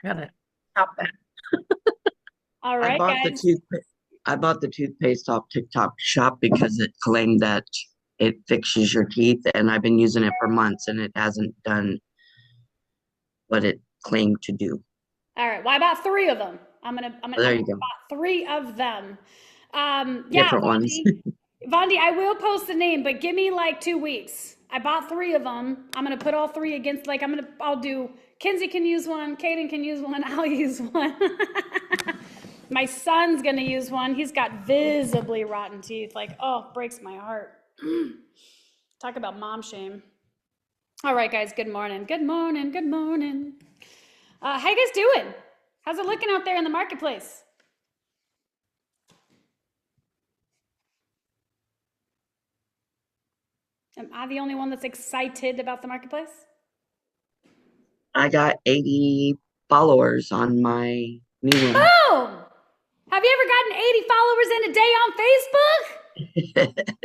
I gotta stop that. All I right, bought the guys. toothpaste. I bought the toothpaste off TikTok Shop because it claimed that it fixes your teeth, and I've been using it for months, and it hasn't done what it claimed to do. All right. Well, I bought three of them. So I there you go, bought three of them. Yeah, different ones. Vondi, I will post the name, but give me like 2 weeks. I bought three of them. I'm gonna put all three against, like, I'll do, Kinsey can use one, Kaden can use one, I'll use one. My son's gonna use one. He's got visibly rotten teeth. Like, oh, breaks my heart. Talk about mom shame. All right, guys, good morning. Good morning. Good morning. How you guys doing? How's it looking out there in the marketplace? Am I the only one that's excited about the marketplace? I got 80 followers on my new one. Oh! Have you ever gotten 80 followers in a day on Facebook?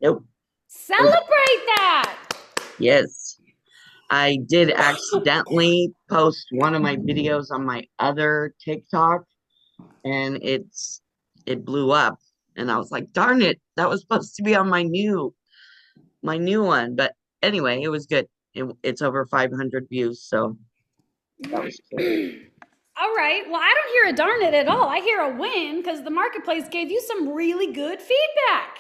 Nope. Celebrate that! Yes. I did accidentally post one of my videos on my other TikTok, and it blew up, and I was like, darn it, that was supposed to be on my new one. But anyway, it was good. It's over 500 views, so that was cool. All right. Well, I don't hear a darn it at all. I hear a win because the marketplace gave you some really good feedback.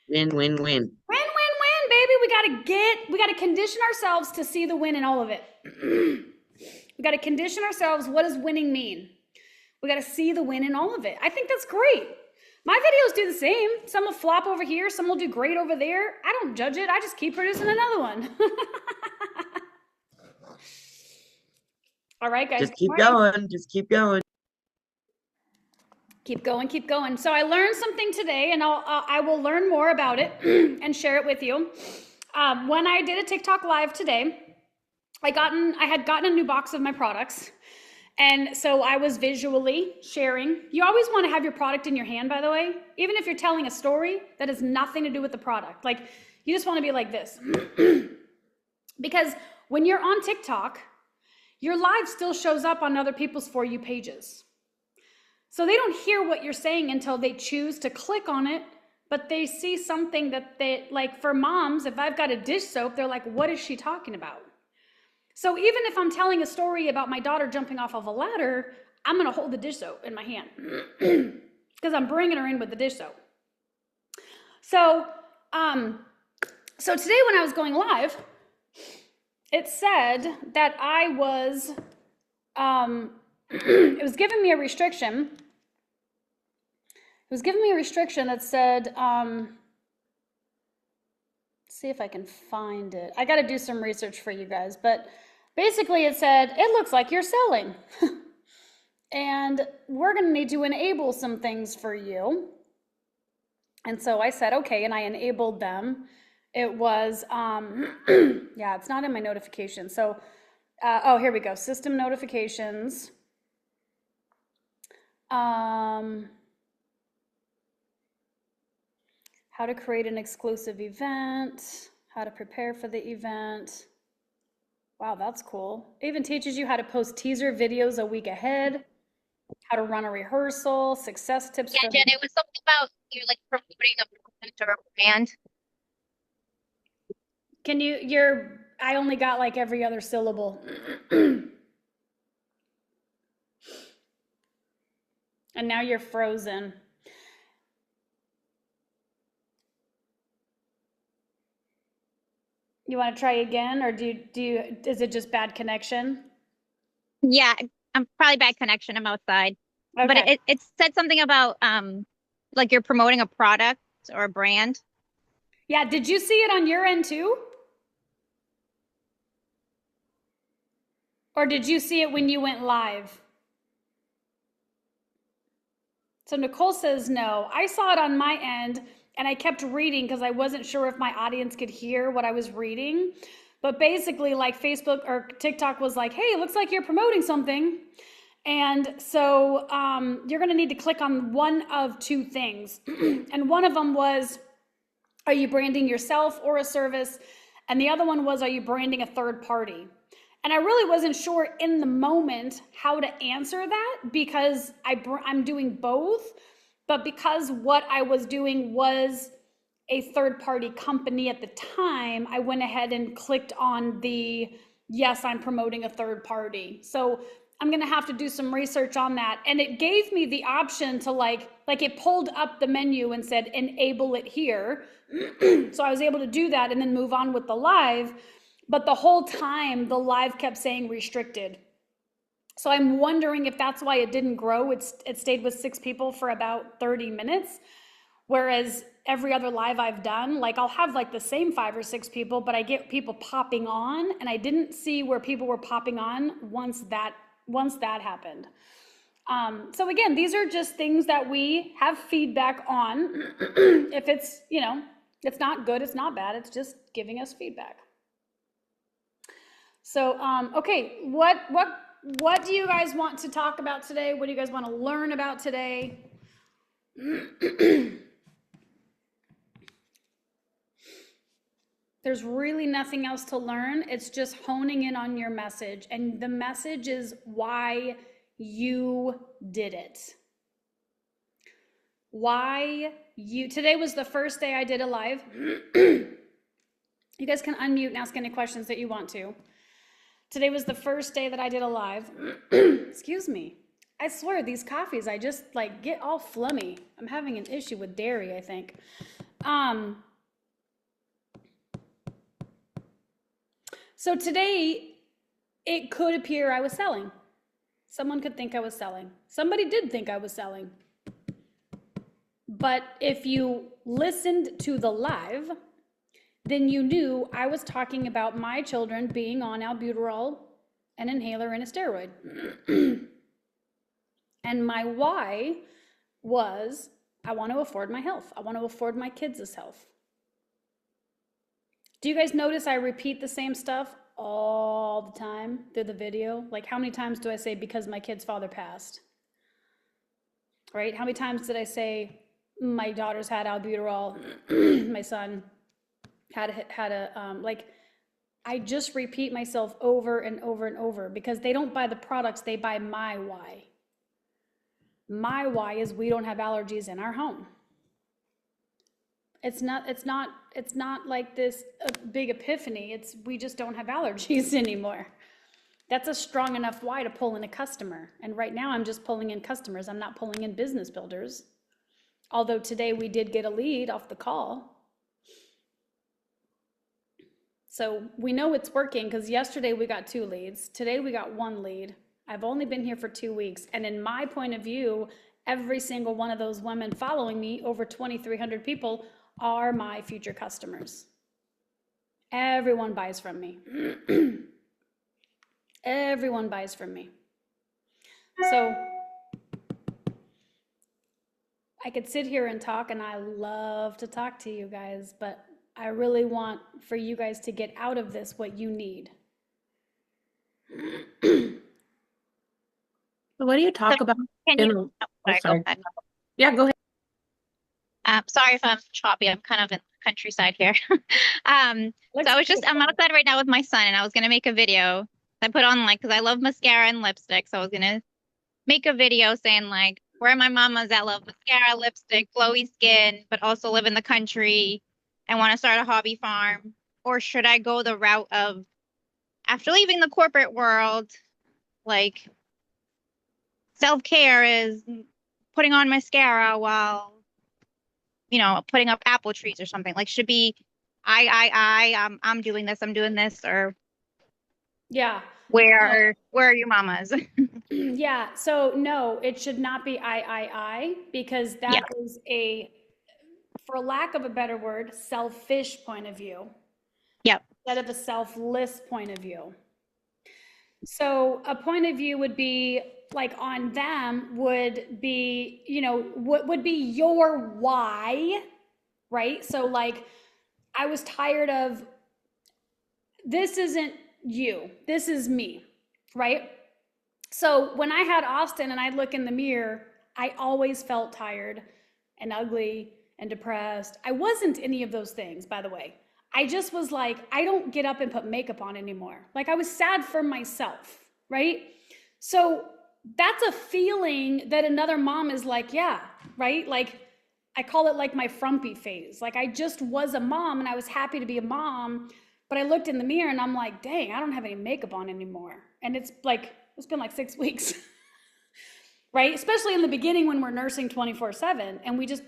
Win, win, win. Win, win, win, baby. We gotta condition ourselves to see the win in all of it. We gotta condition ourselves. What does winning mean? We gotta see the win in all of it. I think that's great. My videos do the same. Some will flop over here, some will do great over there. I don't judge it. I just keep producing another one. All right, guys. Just keep going. Just keep going. Keep going, keep going. So I learned something today, and I will learn more about it and share it with you. When I did a TikTok live today, I had gotten a new box of my products, and so I was visually sharing. You always want to have your product in your hand, by the way, even if you're telling a story that has nothing to do with the product. Like, you just want to be like this, because when you're on TikTok, your live still shows up on other people's For You pages. So they don't hear what you're saying until they choose to click on it, but they see something that they, like for moms, if I've got a dish soap, they're like, what is she talking about? So even if I'm telling a story about my daughter jumping off of a ladder, I'm gonna hold the dish soap in my hand because I'm bringing her in with the dish soap. So, so today when I was going live, it said that I was, it was giving me a restriction. It was giving me a restriction that said, see if I can find it. I got to do some research for you guys, but basically it said, it looks like you're selling. And we're going to need to enable some things for you. And so I said, okay, and I enabled them. It was, yeah, it's not in my notifications. So, oh, here we go. System notifications. How to create an exclusive event, how to prepare for the event. Wow, that's cool. It even teaches you how to post teaser videos a week ahead, how to run a rehearsal, success tips. Yeah, Jen, it was something about you're like promoting a product or a brand. I only got like every other syllable. And now you're frozen. You want to try again, or is it just bad connection? Yeah, I'm probably bad connection. I'm outside. Okay. But it said something about like you're promoting a product or a brand. Yeah, did you see it on your end too? Or did you see it when you went live? So Nicole says no. I saw it on my end and I kept reading because I wasn't sure if my audience could hear what I was reading. But basically, like Facebook or TikTok was like, hey, it looks like you're promoting something. And so you're going to need to click on one of two things. And one of them was, are you branding yourself or a service? And the other one was, are you branding a third party? And I really wasn't sure in the moment how to answer that because I'm doing both, but because what I was doing was a third-party company at the time, I went ahead and clicked on the, yes, I'm promoting a third party. So I'm gonna have to do some research on that. And it gave me the option to like it pulled up the menu and said, enable it here. So I was able to do that and then move on with the live. But the whole time, the live kept saying restricted. So I'm wondering if that's why it didn't grow. It stayed with 6 people for about 30 minutes. Whereas every other live I've done, like I'll have like the same 5 or 6 people, but I get people popping on, and I didn't see where people were popping on once that happened. So again, these are just things that we have feedback on. If it's, you know, it's not good, it's not bad, it's just giving us feedback. So, okay, what do you guys want to talk about today? What do you guys want to learn about today? There's really nothing else to learn. It's just honing in on your message. And the message is why you did it. Today was the first day I did a live. You guys can unmute and ask any questions that you want to. Today was the first day that I did a live. Excuse me. I swear these coffees, I just like get all flummy. I'm having an issue with dairy, I think. So today, it could appear I was selling. Someone could think I was selling. Somebody did think I was selling. But if you listened to the live, then you knew I was talking about my children being on albuterol, an inhaler, and a steroid. And my why was, I want to afford my health. I want to afford my kids' health. Do you guys notice I repeat the same stuff all the time through the video? Like, how many times do I say because my kid's father passed? Right? How many times did I say my daughter's had albuterol, my son had a like, I just repeat myself over and over and over because they don't buy the products, they buy my why. My why is we don't have allergies in our home. It's not like this big epiphany. It's we just don't have allergies anymore. That's a strong enough why to pull in a customer. And right now I'm just pulling in customers. I'm not pulling in business builders. Although today we did get a lead off the call. So we know it's working because yesterday we got 2 leads. Today we got 1 lead. I've only been here for 2 weeks. And in my point of view, every single one of those women following me, over 2,300 people, are my future customers. Everyone buys from me. Everyone buys from me. So I could sit here and talk, and I love to talk to you guys, but I really want for you guys to get out of this what you need. What do you talk about? Can you? Sorry. Go ahead. Yeah, go ahead. Sorry if I'm choppy. I'm kind of in the countryside here. So I'm outside right now with my son, and I was gonna make a video. I put on because I love mascara and lipstick, so I was gonna make a video saying like where my mamas that love mascara, lipstick, glowy skin, but also live in the country and want to start a hobby farm, or should I go the route of after leaving the corporate world, like self-care is putting on mascara while putting up apple trees or something. Like should be I'm doing this, or Yeah. where are your mamas? Yeah, so no, it should not be because that is a, for lack of a better word, selfish point of view. Yep. Instead of a selfless point of view. So a point of view would be like on them would be, what would be your why, right? So like I was tired of, this isn't you, this is me, right? So when I had Austin and I'd look in the mirror, I always felt tired and ugly and depressed. I wasn't any of those things, by the way. I just was like, I don't get up and put makeup on anymore. Like I was sad for myself, right? So that's a feeling that another mom is like, yeah, right? Like I call it like my frumpy phase. Like I just was a mom and I was happy to be a mom, but I looked in the mirror and I'm like, dang, I don't have any makeup on anymore. And it's been like 6 weeks. Right? Especially in the beginning when we're nursing 24/7 and we just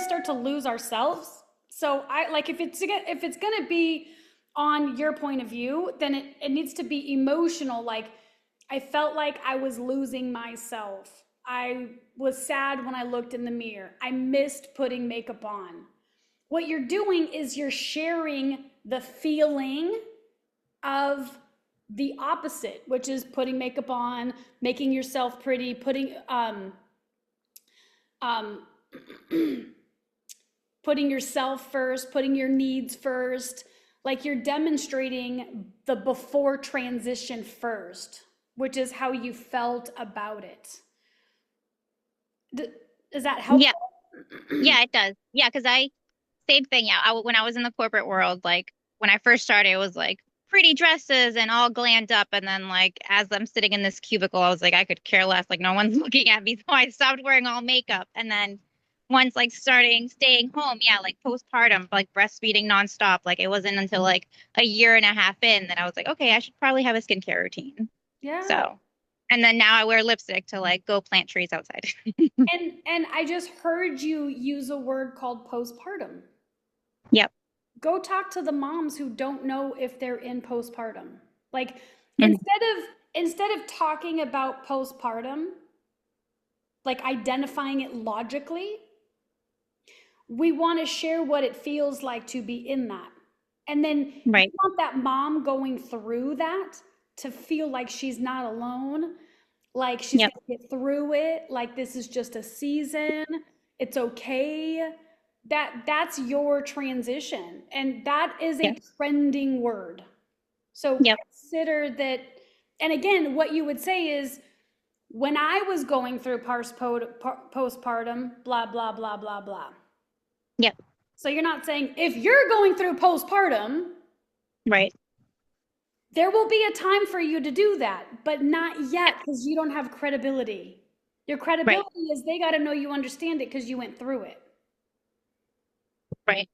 start to lose ourselves. So I like if it's going to be on your point of view, then it needs to be emotional. Like I felt like I was losing myself. I was sad when I looked in the mirror. I missed putting makeup on. What you're doing is you're sharing the feeling of the opposite, which is putting makeup on, making yourself pretty, putting putting yourself first, putting your needs first. Like you're demonstrating the before transition first, which is how you felt about it. Does that help? Yeah. Yeah, it does. Yeah, because same thing. Yeah, when I was in the corporate world, like when I first started, it was like pretty dresses and all glammed up. And then like as I'm sitting in this cubicle, I was like, I could care less. Like no one's looking at me. So I stopped wearing all makeup. And then once like staying home, yeah, like postpartum, like breastfeeding nonstop. Like it wasn't until like a year and a half in that I was like, okay, I should probably have a skincare routine. Yeah. So, and then now I wear lipstick to like go plant trees outside. And I just heard you use a word called postpartum. Yep. Go talk to the moms who don't know if they're in postpartum. Like Mhm. instead of talking about postpartum, like identifying it logically, we want to share what it feels like to be in that. And then Right. you want that mom going through that to feel like she's not alone, like she's Yep. gonna get through it, like this is just a season, it's okay. That's your transition, and that is a Yep. trending word. So Yep. consider that. And again, what you would say is, when I was going through postpartum, blah blah blah blah blah. Yep. So you're not saying if you're going through postpartum, Right. there will be a time for you to do that, but not yet because you don't have credibility. Your credibility is they got to know you understand it because you went through it. Right.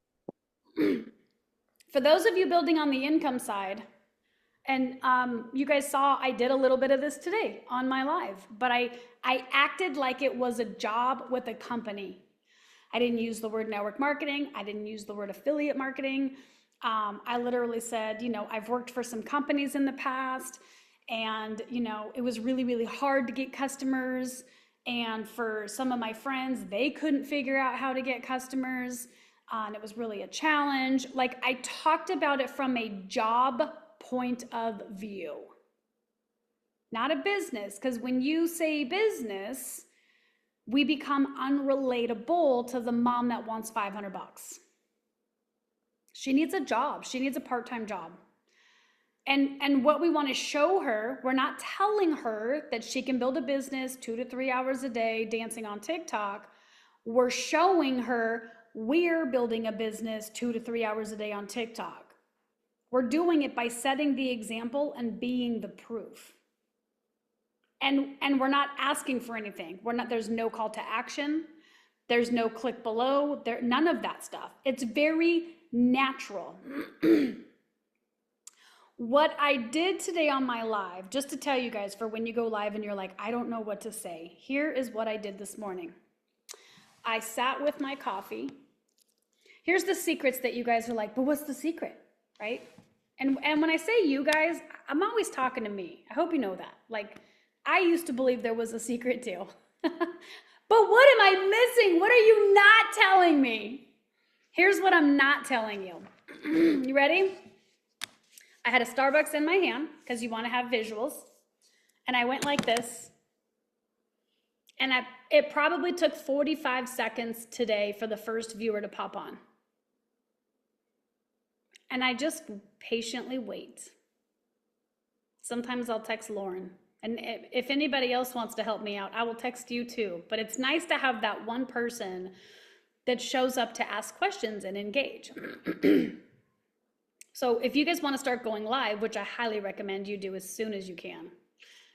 For those of you building on the income side, and you guys saw I did a little bit of this today on my live, but I acted like it was a job with a company. I didn't use the word network marketing. I didn't use the word affiliate marketing. I literally said, I've worked for some companies in the past, and, it was really, really hard to get customers. And for some of my friends, they couldn't figure out how to get customers. And it was really a challenge. Like I talked about it from a job point of view, not a business. Because when you say business, we become unrelatable to the mom that wants $500. She needs a job. She needs a part-time job. And what we want to show her, we're not telling her that she can build a business 2 to 3 hours a day dancing on TikTok. We're showing her we're building a business 2 to 3 hours a day on TikTok. We're doing it by setting the example and being the proof. And we're not asking for anything. There's no call to action. There's no click below. None of that stuff. It's very natural. What I did today on my live, just to tell you guys for when you go live and you're like, I don't know what to say. Here is what I did this morning. I sat with my coffee. Here's the secrets that you guys are like, but what's the secret, right? And when I say you guys, I'm always talking to me. I hope you know that. Like, I used to believe there was a secret too. But what am I missing? What are you not telling me? Here's what I'm not telling you. You ready? I had a Starbucks in my hand because you want to have visuals. And I went like this. And it probably took 45 seconds today for the first viewer to pop on. And I just patiently wait. Sometimes I'll text Lauren. And if anybody else wants to help me out, I will text you too. But it's nice to have that one person that shows up to ask questions and engage. So if you guys want to start going live, which I highly recommend you do as soon as you can.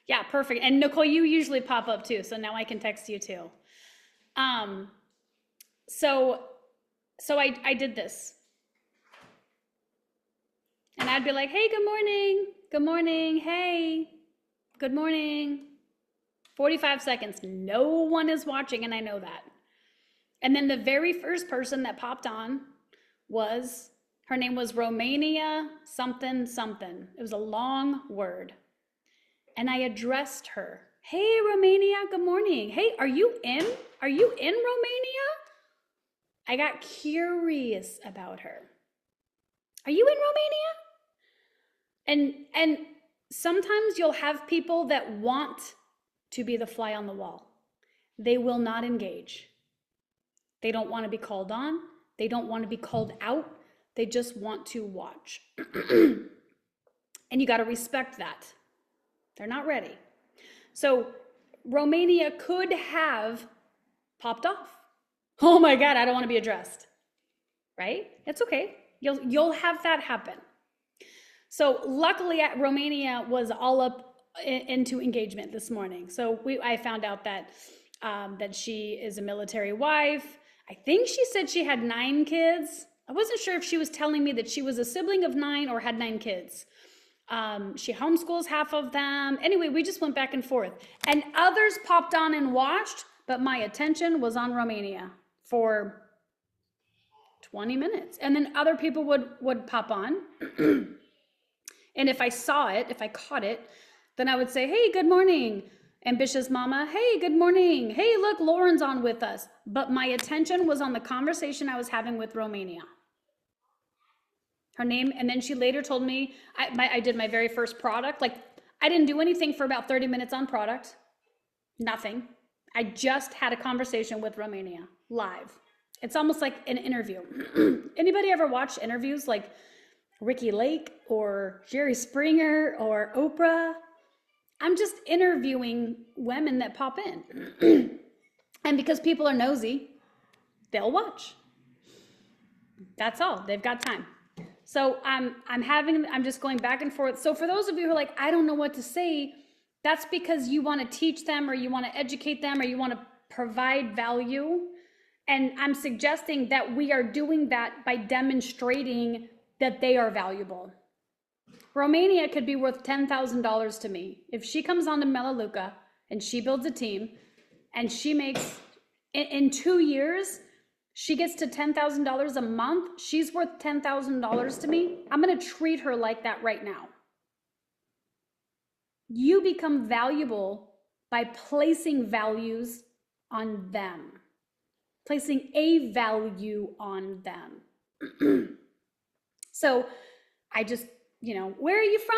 Yeah, perfect. And Nicole, you usually pop up too, so now I can text you too. So I did this. And I'd be like, hey, good morning, hey, good morning. 45 seconds, no one is watching, and I know that. And then the very first person that popped on her name was Romania something something. It was a long word. And I addressed her. Hey, Romania, good morning. Hey, are you in? Are you in Romania? I got curious about her. Are you in Romania? And sometimes you'll have people that want to be the fly on the wall. They will not engage. They don't want to be called on. They don't want to be called out. They just want to watch. And you got to respect that. They're not ready. So Romania could have popped off. Oh my God, I don't want to be addressed. Right? It's okay. You'll have that happen. So luckily Romania was all up into engagement this morning. So I found out that that she is a military wife. I think she said she had 9 kids. I wasn't sure if she was telling me that she was a sibling of 9 or had 9 kids. She homeschools half of them. Anyway, we just went back and forth. And others popped on and watched, but my attention was on Romania for 20 minutes. And then other people would pop on. And if I saw it, if I caught it, then I would say, hey, good morning, ambitious mama. Hey, good morning. Hey, look, Lauren's on with us. But my attention was on the conversation I was having with Romania. Her name, and then she later told me, I did my very first product. Like, I didn't do anything for about 30 minutes on product. Nothing. I just had a conversation with Romania live. It's almost like an interview. Anybody ever watch interviews like Ricky Lake or Jerry Springer or Oprah? I'm just interviewing women that pop in. And because people are nosy, they'll watch. That's all. They've got time. So I'm just going back and forth. So for those of you who are like, I don't know what to say, that's because you want to teach them or you want to educate them or you want to provide value. And I'm suggesting that we are doing that by demonstrating that they are valuable. Romania could be worth $10,000 to me. If she comes on to Melaleuca and she builds a team and she makes, in 2 years, she gets to $10,000 a month, she's worth $10,000 to me. I'm going to treat her like that right now. You become valuable by placing values on them, placing a value on them. So I just, where are you from?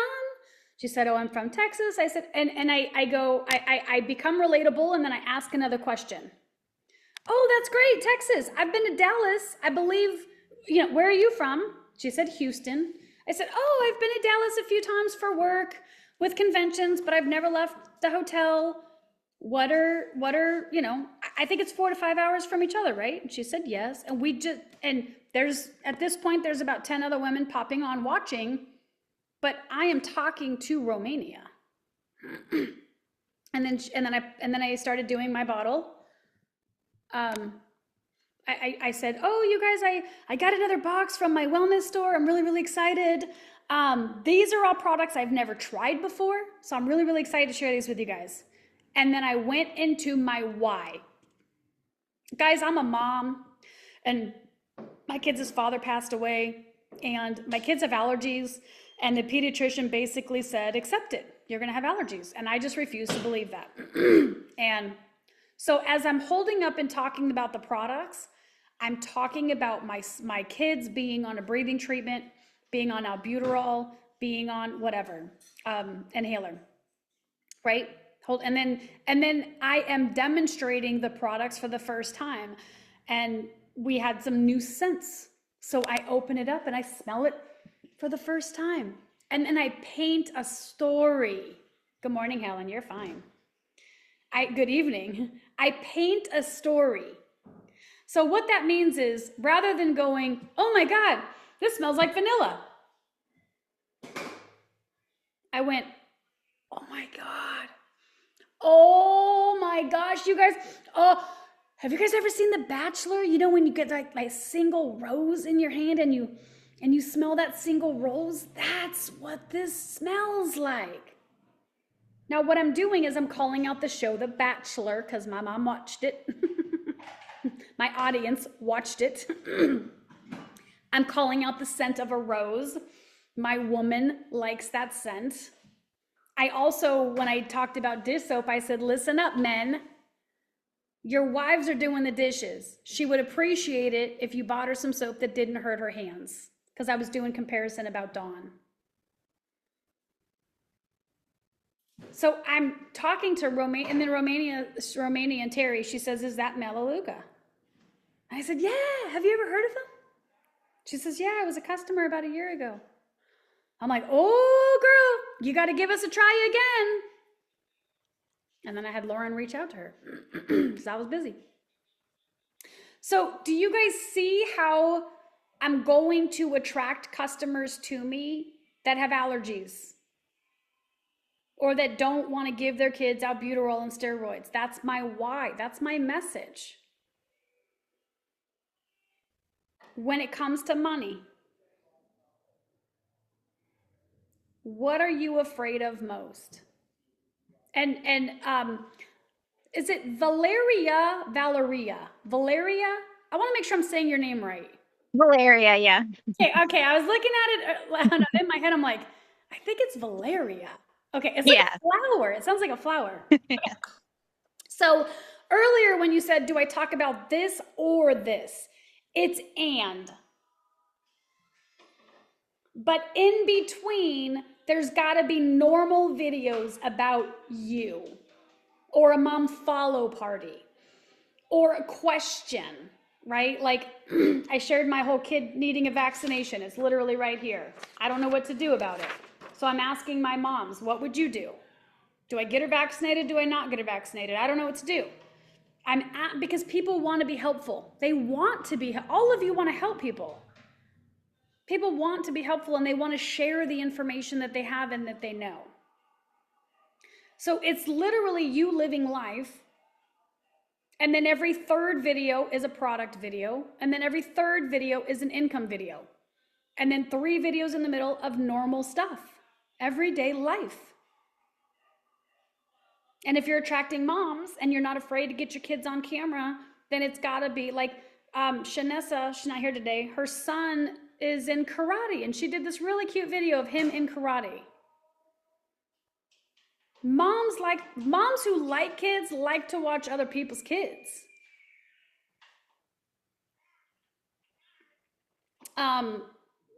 She said, oh, I'm from Texas. I said, and I become relatable, and then I ask another question. Oh, that's great, Texas. I've been to Dallas. I believe, where are you from? She said, Houston. I said, oh, I've been to Dallas a few times for work with conventions, but I've never left the hotel. What are, I think it's 4 to 5 hours from each other, right? And she said, yes. And at this point, there's about 10 other women popping on watching, but I am talking to Romania. And then I started doing my bottle. I said, oh, you guys, I got another box from my wellness store. I'm really, really excited. These are all products I've never tried before. So I'm really, really excited to share these with you guys. And then I went into my why. Guys, I'm a mom and my kids' father passed away and my kids have allergies and the pediatrician basically said, accept it. You're going to have allergies. And I just refused to believe that. And so as I'm holding up and talking about the products, I'm talking about my kids being on a breathing treatment, being on albuterol, being on whatever, inhaler, right? And then I am demonstrating the products for the first time. And we had some new scents. So I open it up and I smell it for the first time. And then I paint a story. Good morning, Helen, you're fine. Good evening. I paint a story. So what that means is rather than going, oh my God, this smells like vanilla. I went, oh my God. Oh my gosh, you guys. Oh, have you guys ever seen The Bachelor? You know, when you get like a single rose in your hand and you smell that single rose? That's what this smells like. Now, what I'm doing is I'm calling out the show The Bachelor because my mom watched it. My audience watched it. I'm calling out the scent of a rose. My woman likes that scent. I also, when I talked about dish soap, I said, listen up, men. Your wives are doing the dishes. She would appreciate it if you bought her some soap that didn't hurt her hands. Because I was doing comparison about Dawn. So I'm talking to Romania and Terry. She says, is that Melaleuca? I said, yeah, have you ever heard of him? She says, yeah, I was a customer about a year ago. I'm like, oh, girl, you got to give us a try again. And then I had Lauren reach out to her because I was busy. So do you guys see how I'm going to attract customers to me that have allergies or that don't want to give their kids albuterol and steroids? That's my why. That's my message. When it comes to money, what are you afraid of most? And is it Valeria? Valeria? I want to make sure I'm saying your name right. Valeria, yeah. Okay. I was looking at it in my head. I'm like, I think it's Valeria. Okay, it's like a flower. It sounds like a flower. Yeah. So earlier when you said, do I talk about this or this? It's and. But in between, there's got to be normal videos about you or a mom follow party or a question, right? Like I shared my whole kid needing a vaccination. It's literally right here. I don't know what to do about it. So I'm asking my moms, what would you do? Do I get her vaccinated? Do I not get her vaccinated? I don't know what to do. Because people want to be helpful. They want to be, all of you want to help people. People want to be helpful and they want to share the information that they have and that they know. So it's literally you living life. And then every third video is a product video. And then every third video is an income video. And then 3 videos in the middle of normal stuff. Everyday life. And if you're attracting moms and you're not afraid to get your kids on camera, then it's got to be like Shanessa, she's not here today. Her son is in karate and she did this really cute video of him in karate. Moms who like kids like to watch other people's kids.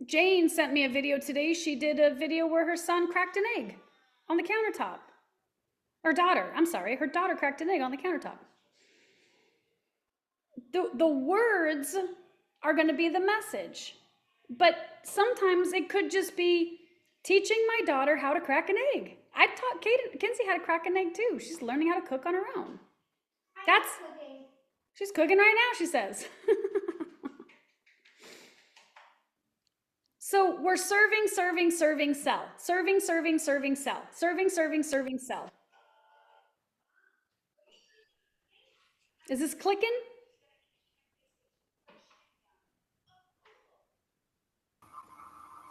Jane sent me a video today. She did a video where her son cracked an egg on the countertop. Her daughter cracked an egg on the countertop. The words are going to be the message. But sometimes it could just be teaching my daughter how to crack an egg. I taught Kinsey how to crack an egg too. She's learning how to cook on her own. She's cooking right now, she says. So we're serving, sell. Serving, sell. Serving, sell. Is this clicking?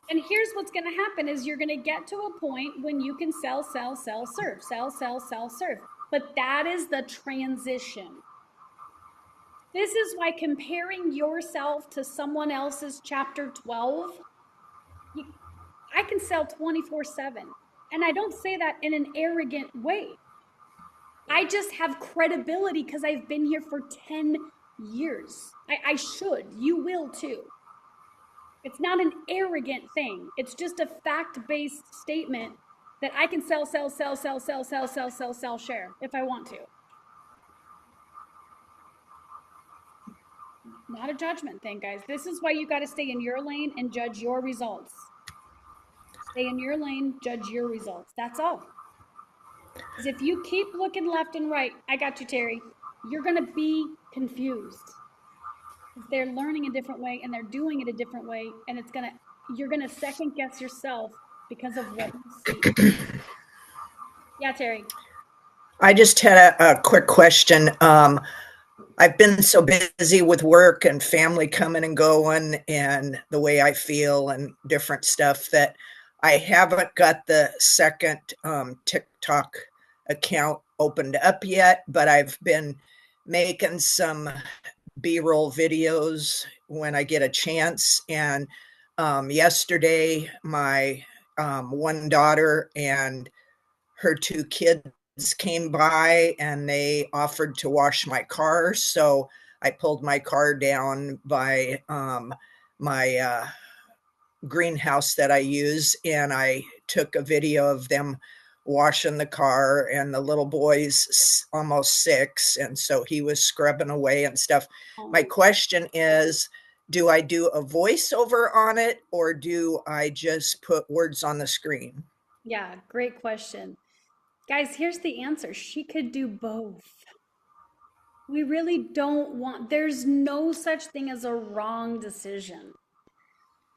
And here's what's going to happen is you're going to get to a point when you can sell, serve. Sell, serve. But that is the transition. This is why comparing yourself to someone else's chapter 12, I can sell 24/7. And I don't say that in an arrogant way. I just have credibility because I've been here for 10 years. I should. You will too. It's not an arrogant thing. It's just a fact-based statement that I can sell, share if I want to. Not a judgment thing, guys. This is why you got to stay in your lane and judge your results. Stay in your lane, judge your results. That's all. Because if you keep looking left and right, I got you, Terry, you're going to be confused. If they're learning a different way and they're doing it a different way, and you're going to second guess yourself because of what you see. Yeah, Terry. I just had a quick question. I've been so busy with work and family coming and going and the way I feel and different stuff that I haven't got the second TikTok account opened up yet, but I've been making some B-roll videos when I get a chance. And yesterday, my one daughter and her two kids came by and they offered to wash my car. So I pulled my car down by my greenhouse that I use, and I took a video of them washing the car, and the little boy's almost 6, and so he was scrubbing away and stuff. My question is, do I do a voiceover on it, or do I just put words on the screen? Yeah, great question. Guys, here's the answer. She could do both. We really don't want, there's no such thing as a wrong decision.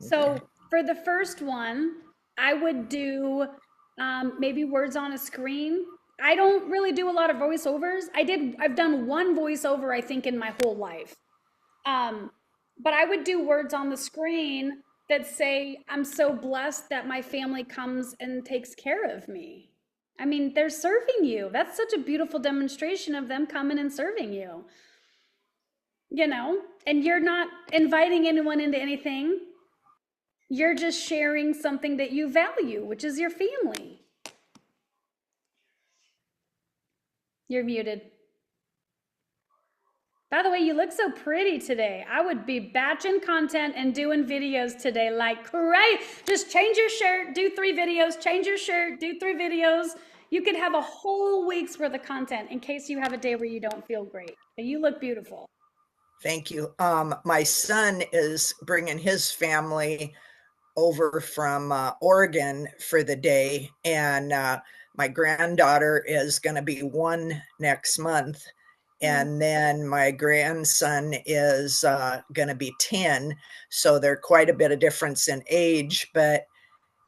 So for the first one, I would do maybe words on a screen. I don't really do a lot of voiceovers. I've done one voiceover, I think, in my whole life. But I would do words on the screen that say, I'm so blessed that my family comes and takes care of me. I mean, they're serving you. That's such a beautiful demonstration of them coming and serving you. You know, and you're not inviting anyone into anything. You're just sharing something that you value, which is your family. You're muted. By the way, you look so pretty today. I would be batching content and doing videos today like crazy. Just change your shirt, do 3 videos, change your shirt, do 3 videos. You could have a whole week's worth of content in case you have a day where you don't feel great. But you look beautiful. Thank you. My son is bringing his family over from Oregon for the day, and my granddaughter is going to be 1 next month. And then my grandson is going to be 10. So they're quite a bit of difference in age. But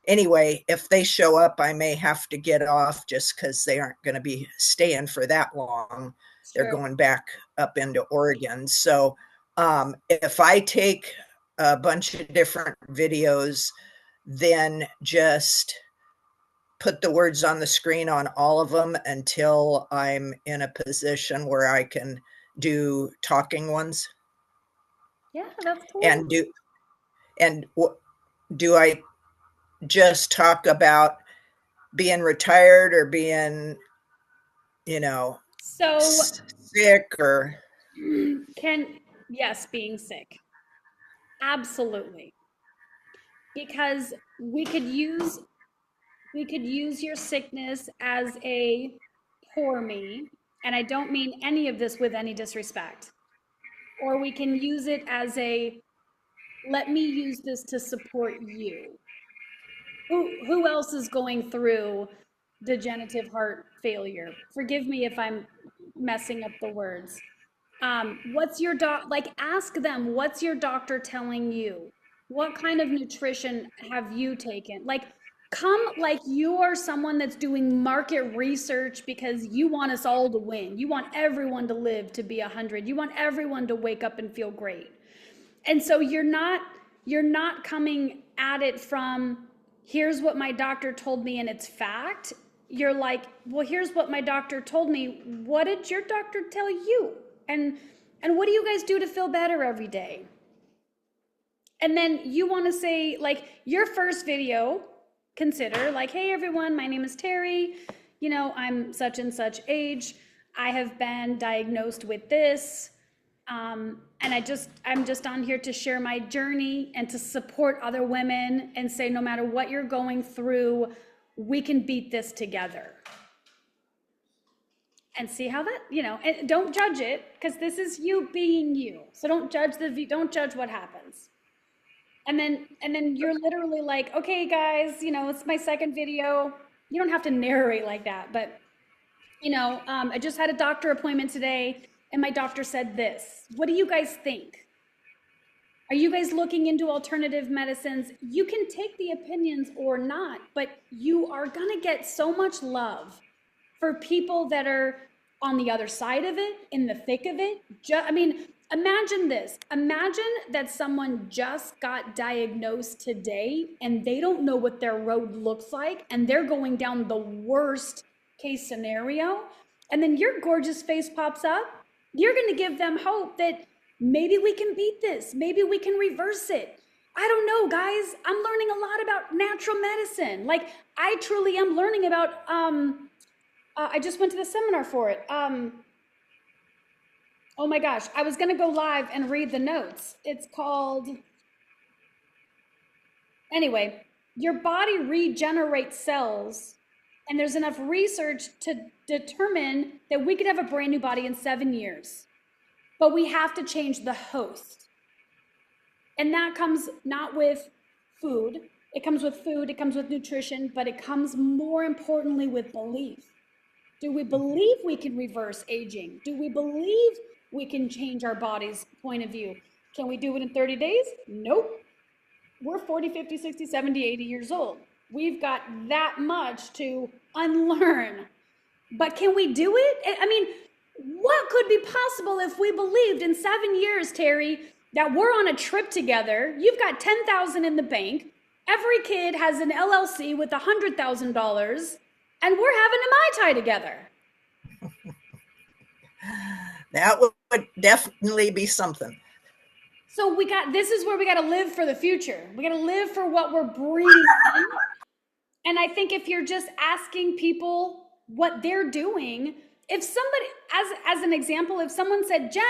anyway, if they show up, I may have to get off just because they aren't going to be staying for that long. Sure. They're going back up into Oregon. So if I take a bunch of different videos, then just put the words on the screen on all of them until I'm in a position where I can do talking ones. Yeah, that's cool. And do I just talk about being retired or being, so sick or yes, being sick. Absolutely. Because we could use your sickness as a poor me, and I don't mean any of this with any disrespect. Or we can use it as a, let me use this to support you. Who else is going through degenerative heart failure? Forgive me if I'm messing up the words. What's your ask them, what's your doctor telling you? What kind of nutrition have you taken? Come like you are someone that's doing market research because you want us all to win. You want everyone to live to be 100. You want everyone to wake up and feel great. And so you're not coming at it from, here's what my doctor told me and it's fact. You're like, well, here's what my doctor told me. What did your doctor tell you? And what do you guys do to feel better every day? And then you want to say, your first video, consider hey everyone, my name is Terry. I'm such and such age. I have been diagnosed with this. And I'm just on here to share my journey and to support other women and say, no matter what you're going through, we can beat this together. And see how that, and don't judge it, because this is you being you. So don't judge what happens. And then you're literally like, okay, guys, it's my second video. You don't have to narrate like that, but I just had a doctor appointment today and my doctor said this. What do you guys think? Are you guys looking into alternative medicines? You can take the opinions or not, but you are going to get so much love for people that are on the other side of it, in the thick of it. I mean, imagine this. Imagine that someone just got diagnosed today and they don't know what their road looks like and they're going down the worst case scenario. And then your gorgeous face pops up. You're going to give them hope that maybe we can beat this. Maybe we can reverse it. I don't know, guys. I'm learning a lot about natural medicine. Like, I truly am learning about, I just went to the seminar for it. Oh my gosh, I was gonna go live and read the notes. It's called, anyway, your body regenerates cells, and there's enough research to determine that we could have a brand new body in 7 years. But we have to change the host. And that comes not with food. It comes with food, it comes with nutrition, but it comes more importantly with belief. Do we believe we can reverse aging? Do we believe we can change our body's point of view? Can we do it in 30 days? Nope. We're 40, 50, 60, 70, 80 years old. We've got that much to unlearn. But can we do it? I mean, what could be possible if we believed in 7 years, Terry, that we're on a trip together? You've got $10,000 in the bank. Every kid has an LLC with $100,000, and we're having a Mai Tai together. That would definitely be something. So this is where we got to live for the future. We got to live for what we're breathing in. And I think if you're just asking people what they're doing, if somebody, as an example, if someone said, Jen,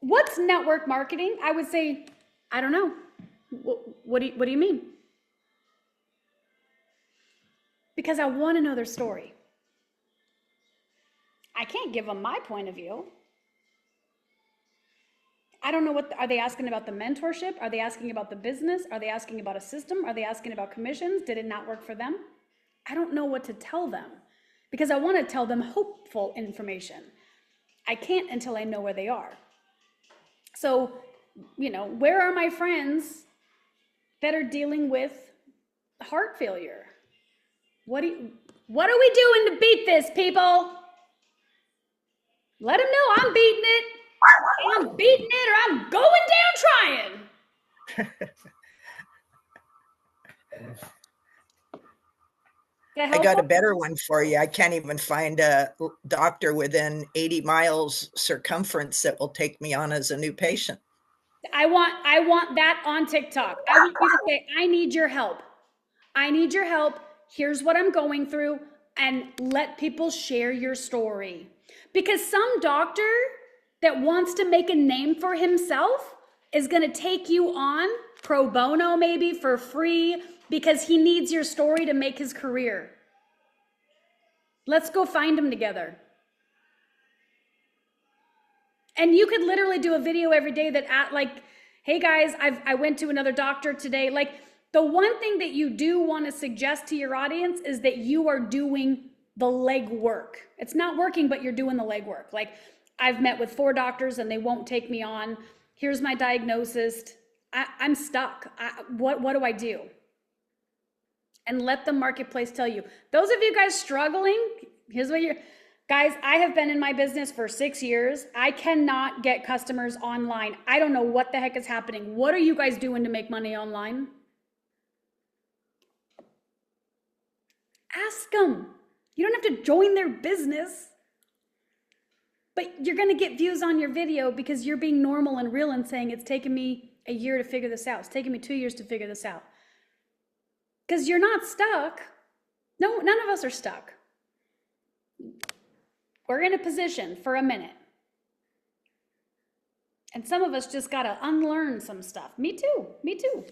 what's network marketing? I would say, I don't know. What do you mean? Because I want to know their story. I can't give them my point of view. I don't know are they asking about the mentorship? Are they asking about the business? Are they asking about a system? Are they asking about commissions? Did it not work for them? I don't know what to tell them because I want to tell them hopeful information. I can't until I know where they are. So, where are my friends that are dealing with heart failure? What are we doing to beat this, people? Let them know I'm beating it. I'm beating it or I'm going down trying. I got a better one for you. I can't even find a doctor within 80 miles circumference that will take me on as a new patient. I want that on TikTok. I want you to say, I need your help. I need your help. Here's what I'm going through, and let people share your story. Because some doctor that wants to make a name for himself is going to take you on pro bono, maybe for free, because he needs your story to make his career. Let's go find him together. And you could literally do a video every day that hey guys, I went to another doctor today. Like, the one thing that you do want to suggest to your audience is that you are doing the leg work. It's not working, but you're doing the leg work. Like, I've met with 4 doctors and they won't take me on. Here's my diagnosis. I'm stuck. What do I do? And let the marketplace tell you. Those of you guys struggling, here's what guys, I have been in my business for 6 years. I cannot get customers online. I don't know what the heck is happening. What are you guys doing to make money online? Ask them. You don't have to join their business. But you're going to get views on your video because you're being normal and real and saying it's taken me a year to figure this out. It's taken me 2 years to figure this out. Because you're not stuck. No, none of us are stuck. We're in a position for a minute. And some of us just got to unlearn some stuff. Me too. Me too.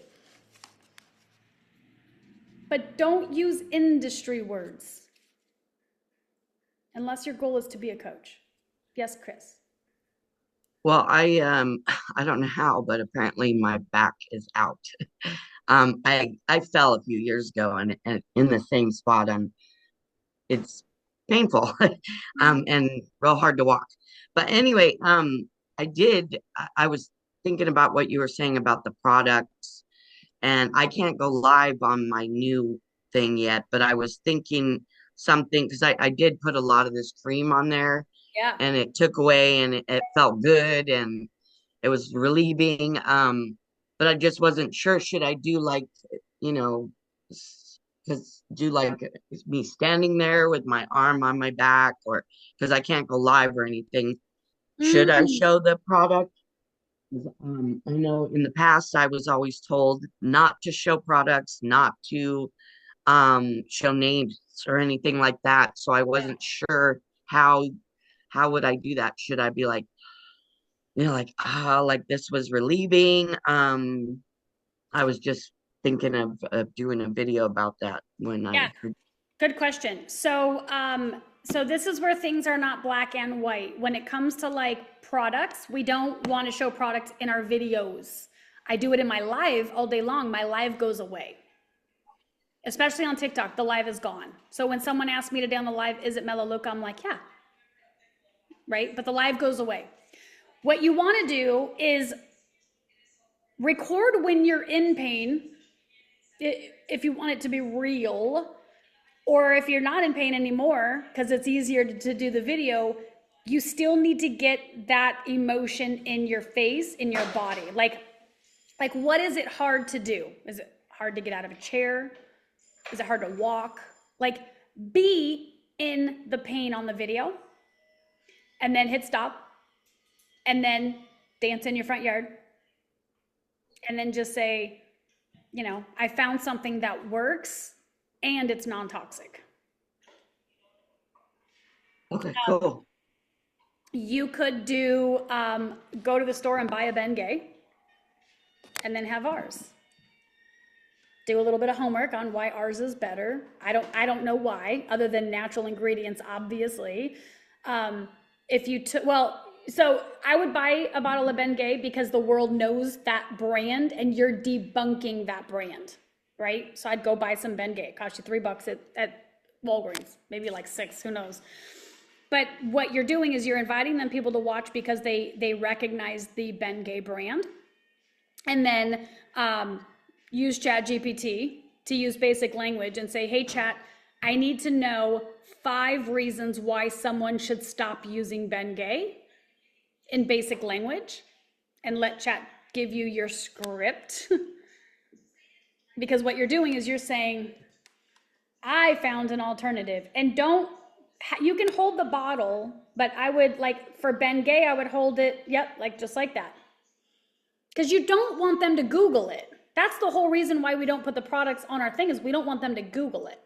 But don't use industry words unless your goal is to be a coach. Yes, Chris. Well, I don't know how, but apparently my back is out. I fell a few years ago and in the same spot. It's painful and real hard to walk. But anyway, I was thinking about what you were saying about the products, and I can't go live on my new thing yet, but I was thinking something because I did put a lot of this cream on there Yeah. and it took away and it felt good and it was relieving. But I just wasn't sure. Should I do like, you know, because do like me standing there with my arm on my back, or because I can't go live or anything? Should I Mm. show the product? I know in the past I was always told not to show products, not to show names or anything like that. So I Yeah. wasn't sure how would I do that? Should I be like, like like this was relieving? I was just thinking of doing a video about that when I Yeah. heard. Good question. So this is where things are not black and white. When it comes to like products, we don't want to show products in our videos. I do it in my live all day long. My live goes away. Especially on TikTok, the live is gone. So when someone asks me today on the live, is it Melaleuca? I'm like, yeah. Right? But the live goes away. What you want to do is record when you're in pain, if you want it to be real, or if you're not in pain anymore, because it's easier to do the video, you still need to get that emotion in your face, in your body. Like what is it hard to do? Is it hard to get out of a chair? Is it hard to walk? Like, be in the pain on the video and then hit stop and then dance in your front yard and then just say, I found something that works and it's non-toxic. Okay, cool. You could do, go to the store and buy a Bengay and then have ours. Do a little bit of homework on why ours is better. I don't know why, other than natural ingredients, obviously. If you took, so I would buy a bottle of Bengay because the world knows that brand and you're debunking that brand, right? So I'd go buy some Bengay. It cost you $3 at Walgreens, maybe like 6, who knows? But what you're doing is you're inviting them people to watch because they recognize the Bengay brand. And then use ChatGPT to use basic language and say, hey, Chat, I need to know 5 reasons why someone should stop using Bengay in basic language, and let Chat give you your script. Because what you're doing is you're saying, I found an alternative. And you can hold the bottle, but I would, like for Bengay, I would hold it, just like that. Because you don't want them to Google it. That's the whole reason why we don't put the products on our thing, is we don't want them to Google it.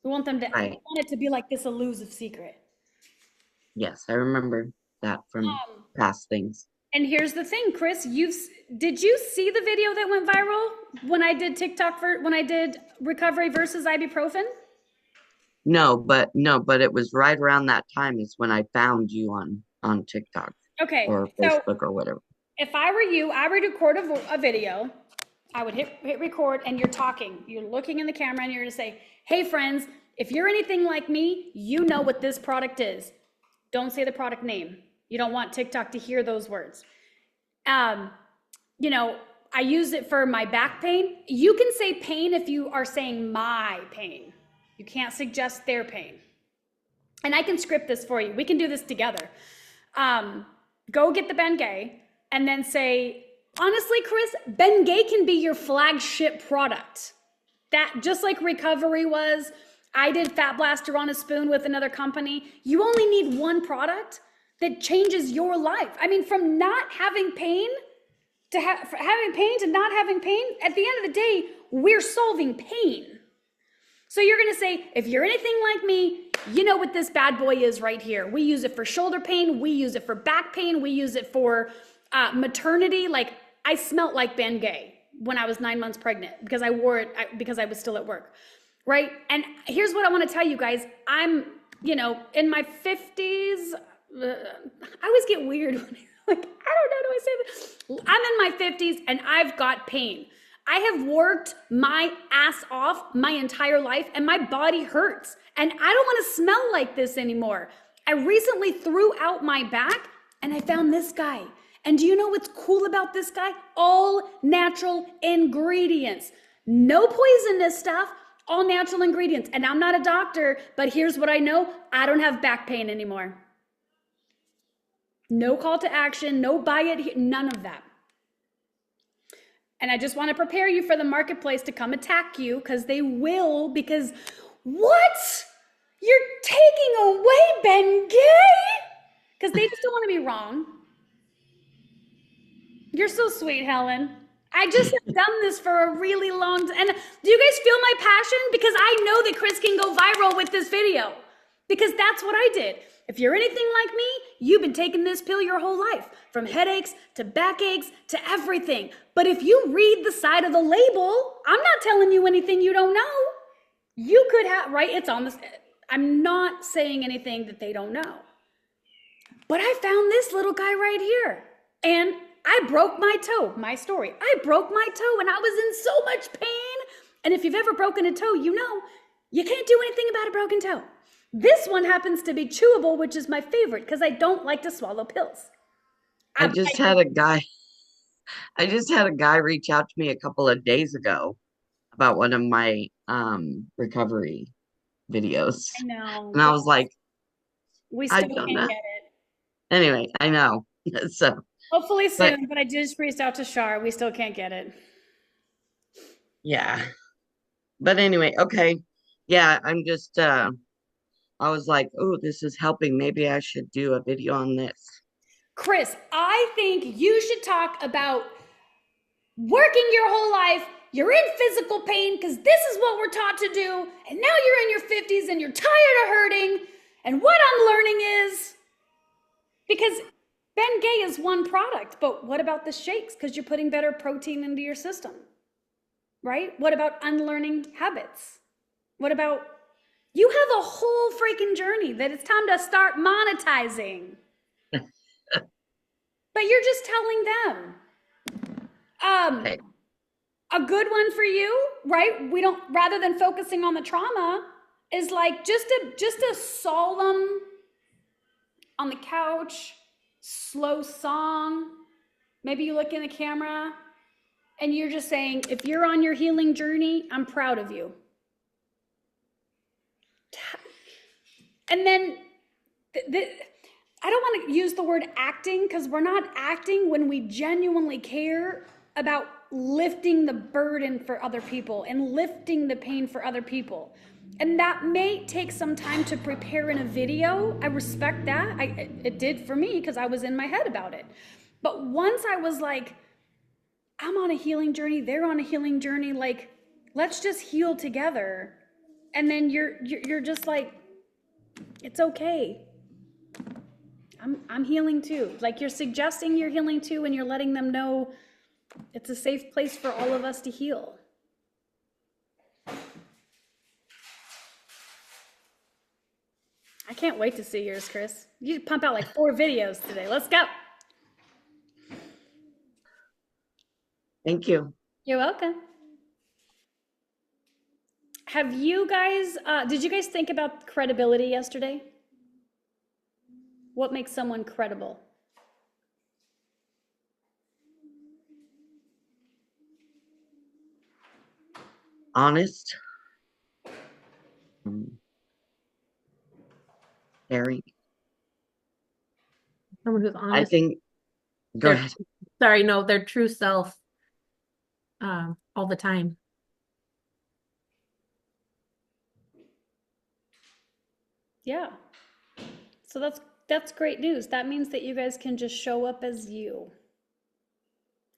We want them to, Right. we want it to be like this elusive secret. Yes, I remember that from past things. And here's the thing, Chris, did you see the video that went viral when I did when I did recovery versus ibuprofen? No, but it was right around that time is when I found you on TikTok. Okay. Or Facebook or whatever. If I were you, I would record a video. I would hit record and you're talking. You're looking in the camera and you're gonna say, hey friends, if you're anything like me, you know what this product is. Don't say the product name. You don't want TikTok to hear those words. I use it for my back pain. You can say pain if you are saying my pain. You can't suggest their pain. And I can script this for you. We can do this together. Go get the Bengay and then say, honestly, Chris, Bengay can be your flagship product. That, just like recovery was, I did Fat Blaster on a spoon with another company. You only need one product that changes your life. I mean, from not having pain to having pain to not having pain, at the end of the day, we're solving pain. So you're gonna say, if you're anything like me, you know what this bad boy is right here. We use it for shoulder pain, we use it for back pain, we use it for maternity. Like, I smelt like Bengay when I was 9 months pregnant because I wore it because I was still at work, right? And here's what I wanna tell you guys. I'm, in my 50s, I always get weird when I don't know, do I say this? I'm in my 50s and I've got pain. I have worked my ass off my entire life and my body hurts and I don't want to smell like this anymore. I recently threw out my back and I found this guy And do you know what's cool about this guy? All natural ingredients. No poisonous stuff, all natural ingredients. And I'm not a doctor, but here's what I know. I don't have back pain anymore. No call to action, no buy it, none of that. And I just want to prepare you for the marketplace to come attack you, because they will, because what? You're taking away Ben Gay? Because they just don't want to be wrong. You're so sweet, Helen. I just have done this for a really long time. And do you guys feel my passion? Because I know that Chris can go viral with this video, because that's what I did. If you're anything like me, you've been taking this pill your whole life, from headaches to backaches to everything. But if you read the side of the label, I'm not telling you anything you don't know. You could have, right? It's on this. I'm not saying anything that they don't know. But I found this little guy right here, and I broke my toe. My story. I broke my toe, and I was in so much pain. And if you've ever broken a toe, you know you can't do anything about a broken toe. This one happens to be chewable, which is my favorite, because I don't like to swallow pills. I just had a guy reach out to me a couple of days ago about one of my recovery videos. I know. And I was like, We I still don't can't know. get it. Anyway, I know. So Hopefully soon, but I just reached out to Shar. We still can't get it. yeah. But anyway, okay. Yeah, I'm just I was like, oh, this is helping. Maybe I should do a video on this. Chris, I think you should talk about working your whole life. You're in physical pain because this is what we're taught to do. And now you're in your 50s and you're tired of hurting. And what I'm learning is, because Ben Gay is one product, but what about the shakes? Because you're putting better protein into your system, right? What about unlearning habits? What about, you have a whole freaking journey that it's time to start monetizing. But you're just telling them. Okay. A good one for you, right? We don't, rather than focusing on the trauma, is like just a solemn, on the couch, slow song. Maybe you look in the camera and you're just saying, if you're on your healing journey, I'm proud of you. And then I don't want to use the word acting, because we're not acting when we genuinely care about lifting the burden for other people and lifting the pain for other people. And that may take some time to prepare in a video. I respect that. It did for me, because I was in my head about it. But once I was like, I'm on a healing journey, they're on a healing journey, like, let's just heal together. And then you're just like, it's okay. I'm healing too. Like, you're suggesting you're healing too, and you're letting them know it's a safe place for all of us to heal. I can't wait to see yours, Chris. You pump out like 4 videos today. Let's go. Thank you. You're welcome. Have you guys, did you guys think about credibility yesterday? What makes someone credible? Honest. Caring. Someone who's I honest. think, go Their- ahead. Sorry, no, their true self all the time. Yeah. So that's great news. That means that you guys can just show up as you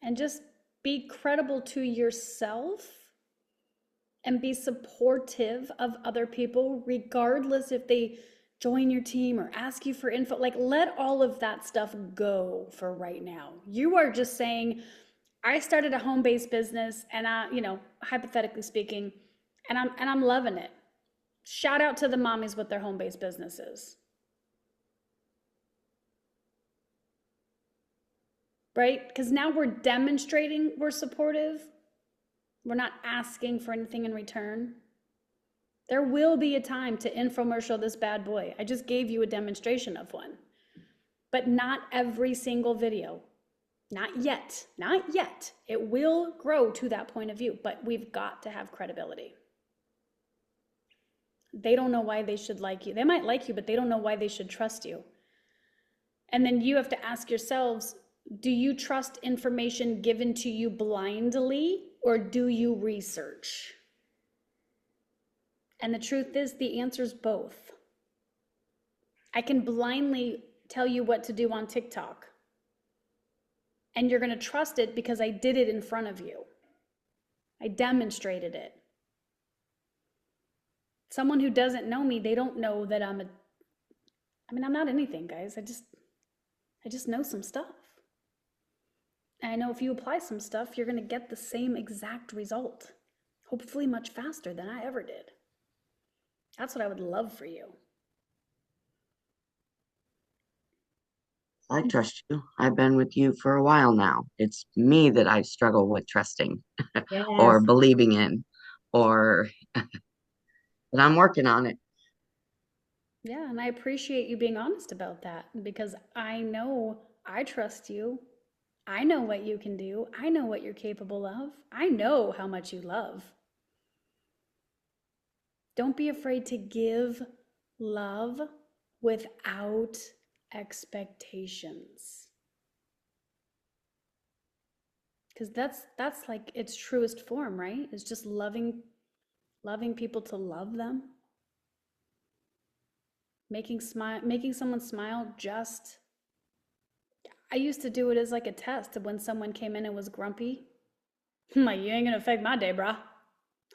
and just be credible to yourself and be supportive of other people, regardless if they join your team or ask you for info. Like, let all of that stuff go for right now. You are just saying, I started a home-based business, and hypothetically speaking, and I'm loving it. Shout out to the mommies with their home-based businesses. Right? Because now we're demonstrating we're supportive. We're not asking for anything in return. There will be a time to infomercial this bad boy. I just gave you a demonstration of one. But not every single video. Not yet. Not yet. It will grow to that point of view, but we've got to have credibility. They don't know why they should like you. They might like you, but they don't know why they should trust you. And then you have to ask yourselves, do you trust information given to you blindly, or do you research? And the truth is, the answer is both. I can blindly tell you what to do on TikTok, and you're going to trust it because I did it in front of you. I demonstrated it. Someone who doesn't know me, they don't know that I'm not anything, guys. I just know some stuff. And I know if you apply some stuff, you're going to get the same exact result, hopefully much faster than I ever did. That's what I would love for you. I trust you. I've been with you for a while now. It's me that I struggle with trusting or Yes. believing in, or but I'm working on it. Yeah, and I appreciate you being honest about that, because I know I trust you. I know what you can do. I know what you're capable of. I know how much you love. Don't be afraid to give love without expectations. Because that's like its truest form, right? It's just loving people to love them. Making someone smile just. I used to do it as like a test of when someone came in and was grumpy. I'm like, you ain't gonna affect my day, brah.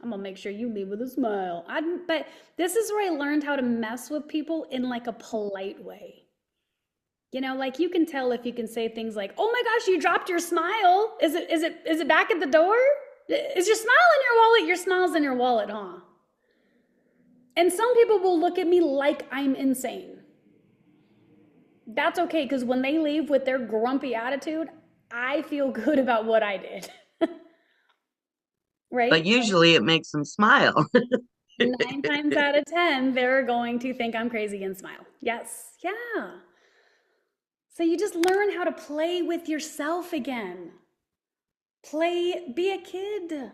I'm gonna make sure you leave with a smile. But this is where I learned how to mess with people in like a polite way. You know, like you can tell if you can say things like, "Oh my gosh, you dropped your smile. Is it back at the door? Is your smile in your wallet? Your smile's in your wallet, huh?" And some people will look at me like I'm insane. That's okay, because when they leave with their grumpy attitude, I feel good about what I did. Right? But usually it makes them smile. 9 times out of 10, they're going to think I'm crazy and smile. Yes, yeah. So you just learn how to play with yourself again. Be a kid.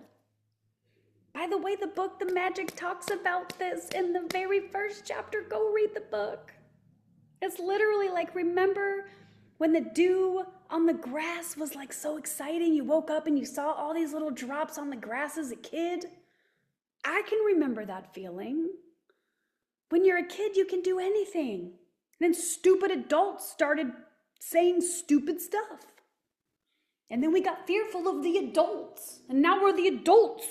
By the way, the book The Magic talks about this in the very first chapter. Go read the book. It's literally like, remember when the dew on the grass was like so exciting? You woke up and you saw all these little drops on the grass as a kid. I can remember that feeling. When you're a kid, you can do anything. And then stupid adults started saying stupid stuff. And then we got fearful of the adults. And now we're the adults.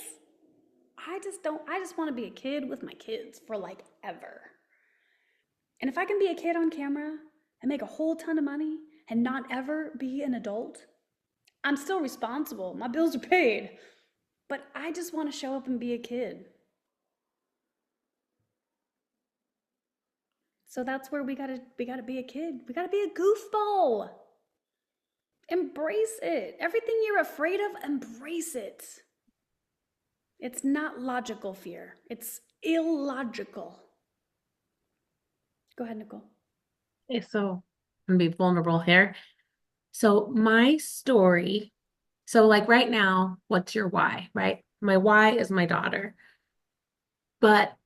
I just want to be a kid with my kids for like ever. And if I can be a kid on camera and make a whole ton of money and not ever be an adult, I'm still responsible. My bills are paid. But I just want to show up and be a kid. So that's where we gotta be a kid. We gotta be a goofball. Embrace it. Everything you're afraid of, embrace it. It's not logical fear. It's illogical. Go ahead, Nicole. Okay, so I'm gonna be vulnerable here. So my story, so like right now, what's your why, right? My why is my daughter. But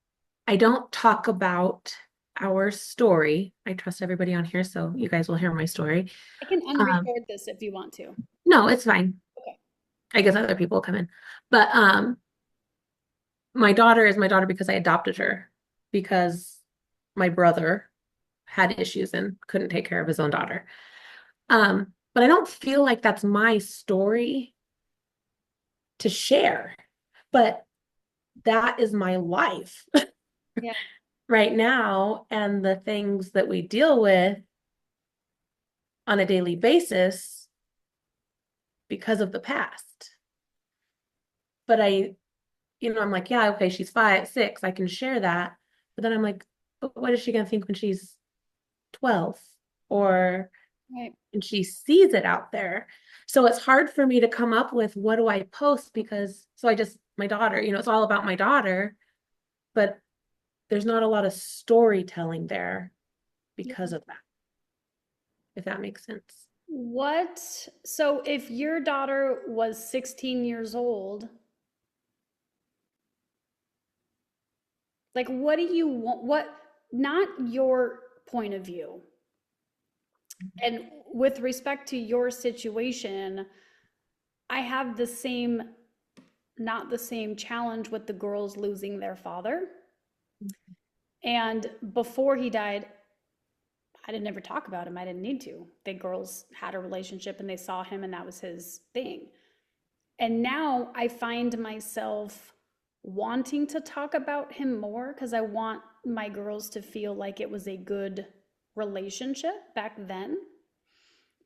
I don't talk about our story. I trust everybody on here, so you guys will hear my story. I can unrecord this if you want to. No, it's fine. Okay. I guess other people will come in. But my daughter is my daughter because I adopted her because my brother had issues and couldn't take care of his own daughter. But I don't feel like that's my story to share. But that is my life Yeah. right now, and the things that we deal with on a daily basis because of the past. But I'm like, yeah, okay, she's 5, 6, I can share that. But then I'm like, but what is she going to think when she's 12 or Right. and she sees it out there? So it's hard for me to come up with what do I post because my daughter, it's all about my daughter, but there's not a lot of storytelling there because of that, if that makes sense. So if your daughter was 16 years old, like what do you want? Not your point of view. And with respect to your situation, I have not the same challenge with the girls losing their father. And before he died, I didn't ever talk about him. I didn't need to. The girls had a relationship and they saw him and that was his thing. And now I find myself wanting to talk about him more because I want my girls to feel like it was a good relationship back then.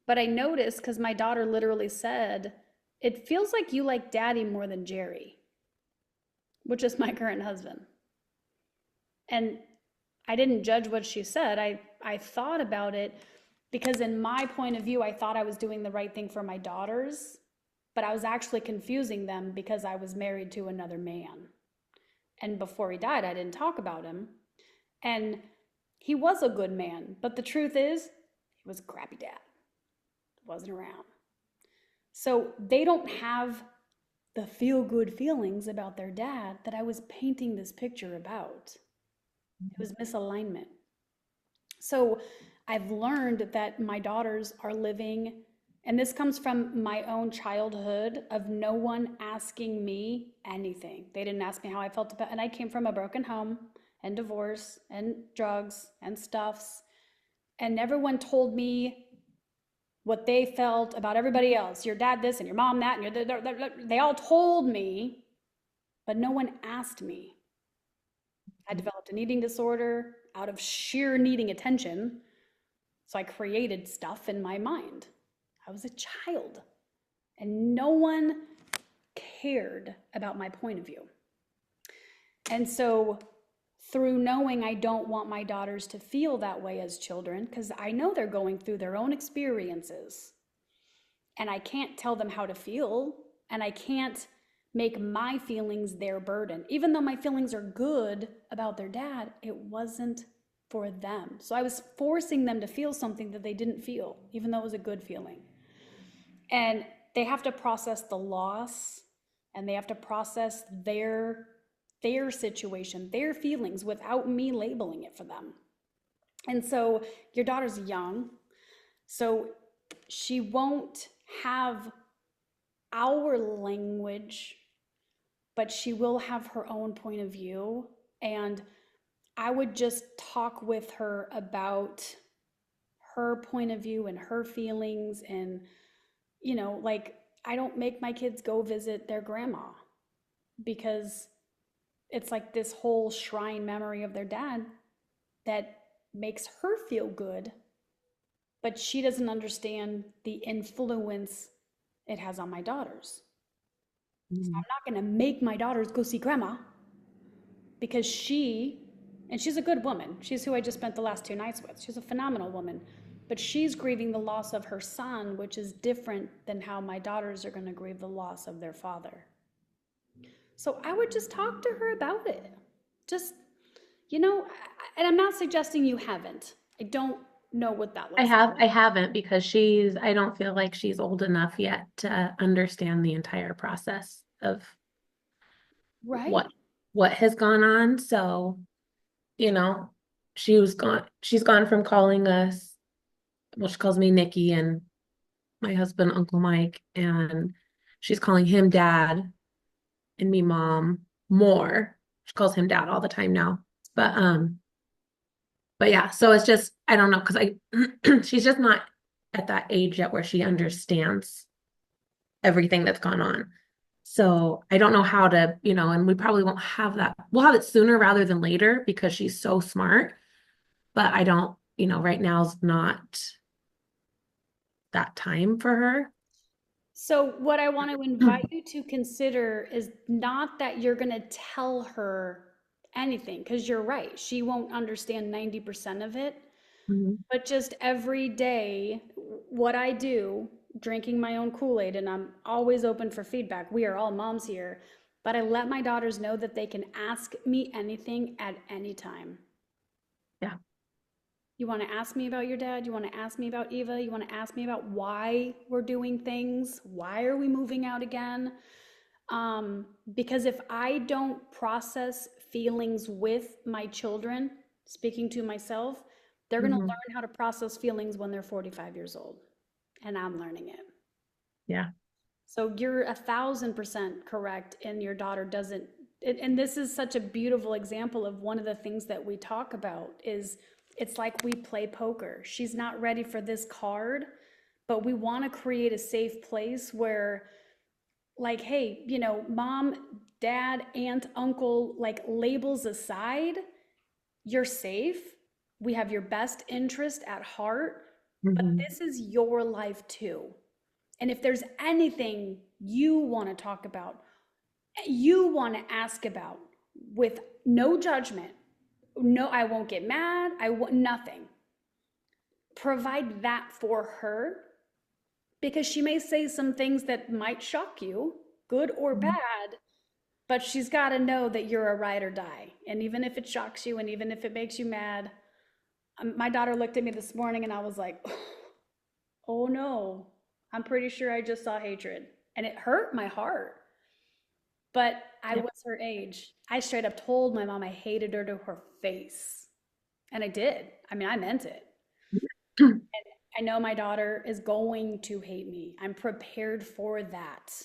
But I noticed because my daughter literally said, "It feels like you like daddy more than Jerry," which is my current husband. And I didn't judge what she said. I thought about it because in my point of view, I thought I was doing the right thing for my daughters, but I was actually confusing them because I was married to another man. And before he died, I didn't talk about him. And he was a good man, but the truth is, he was a crappy dad. Wasn't around. So they don't have the feel good feelings about their dad that I was painting this picture about. It was misalignment. So I've learned that my daughters are living, and this comes from my own childhood of no one asking me anything. They didn't ask me how I felt about, and I came from a broken home and divorce and drugs and stuffs, and everyone told me what they felt about everybody else. Your dad this and your mom that, and they all told me, but no one asked me. I developed an eating disorder out of sheer needing attention. So I created stuff in my mind. I was a child and no one cared about my point of view. And so through knowing I don't want my daughters to feel that way as children, because I know they're going through their own experiences and I can't tell them how to feel and I can't make my feelings their burden. Even though my feelings are good about their dad, it wasn't for them. So I was forcing them to feel something that they didn't feel, even though it was a good feeling. And they have to process the loss and they have to process their situation, their feelings without me labeling it for them. And so your daughter's young, so she won't have our language, but she will have her own point of view. And I would just talk with her about her point of view and her feelings. And, like, I don't make my kids go visit their grandma because it's like this whole shrine memory of their dad that makes her feel good, but she doesn't understand the influence it has on my daughters. So I'm not going to make my daughters go see grandma because she's a good woman. She's who I just spent the last 2 nights with. She's a phenomenal woman, but she's grieving the loss of her son, which is different than how my daughters are going to grieve the loss of their father. So I would just talk to her about it. Just, and I'm not suggesting you haven't. I don't know what that looks like. I haven't because I don't feel like she's old enough yet to understand the entire process of Right. what has gone on. So, she's gone from calling us, well, she calls me Nikki and my husband, Uncle Mike, and she's calling him dad and me mom more. She calls him dad all the time now. But yeah, so it's just, I don't know, because she's just not at that age yet where she understands everything that's gone on. So I don't know how to, and we probably won't have that. We'll have it sooner rather than later because she's so smart. But I don't, right now is not that time for her. So what I want to invite you to consider is not that you're going to tell her anything, because you're right. She won't understand 90% of it. Mhm. But just every day, what I do, drinking my own Kool-Aid, and I'm always open for feedback. We are all moms here. But I let my daughters know that they can ask me anything at any time. Yeah. You want to ask me about your dad? You want to ask me about Eva? You want to ask me about why we're doing things? Why are we moving out again? Because if I don't process feelings with my children, speaking to myself, they're going to Hmm. learn how to process feelings when they're 45 years old. And I'm learning it. Yeah. So you're 1,000% correct, and your daughter doesn't. And this is such a beautiful example of one of the things that we talk about is it's like we play poker. She's not ready for this card, but we want to create a safe place where, like, hey, you know, mom, dad, aunt, uncle, like labels aside, you're safe. We have your best interest at heart, but Hmm. this is your life too. And if there's anything you want to talk about, you want to ask about with no judgment, no, I won't get mad, I want nothing. Provide that for her because she may say some things that might shock you, good or bad, but she's got to know that you're a ride or die. And even if it shocks you and even if it makes you mad, my daughter looked at me this morning and I was like, oh no, I'm pretty sure I just saw hatred. And it hurt my heart. But I Yeah. was her age. I straight up told my mom I hated her to her face. And I did. I mean, I meant it. I know my daughter is going to hate me. I'm prepared for that.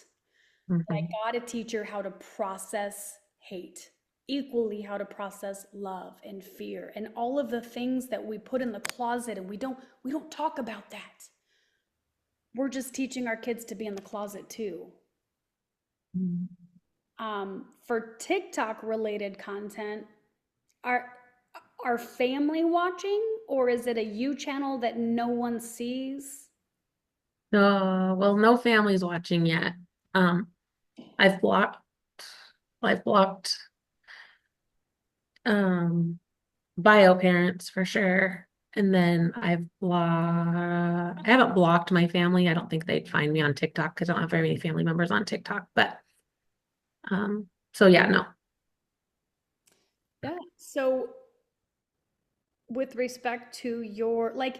But I Hmm. got to teach her how to process hate, equally how to process love and fear and all of the things that we put in the closet and we don't talk about that. We're just teaching our kids to be in the closet too. For TikTok related content, are are family watching or is it a you channel that no one sees? Well, no family's watching yet. Um, I've blocked, I've blocked, um, bio parents for sure. And then I haven't blocked my family. I don't think they'd find me on TikTok because I don't have very many family members on TikTok. But, so yeah, no. Yeah. So with respect to your like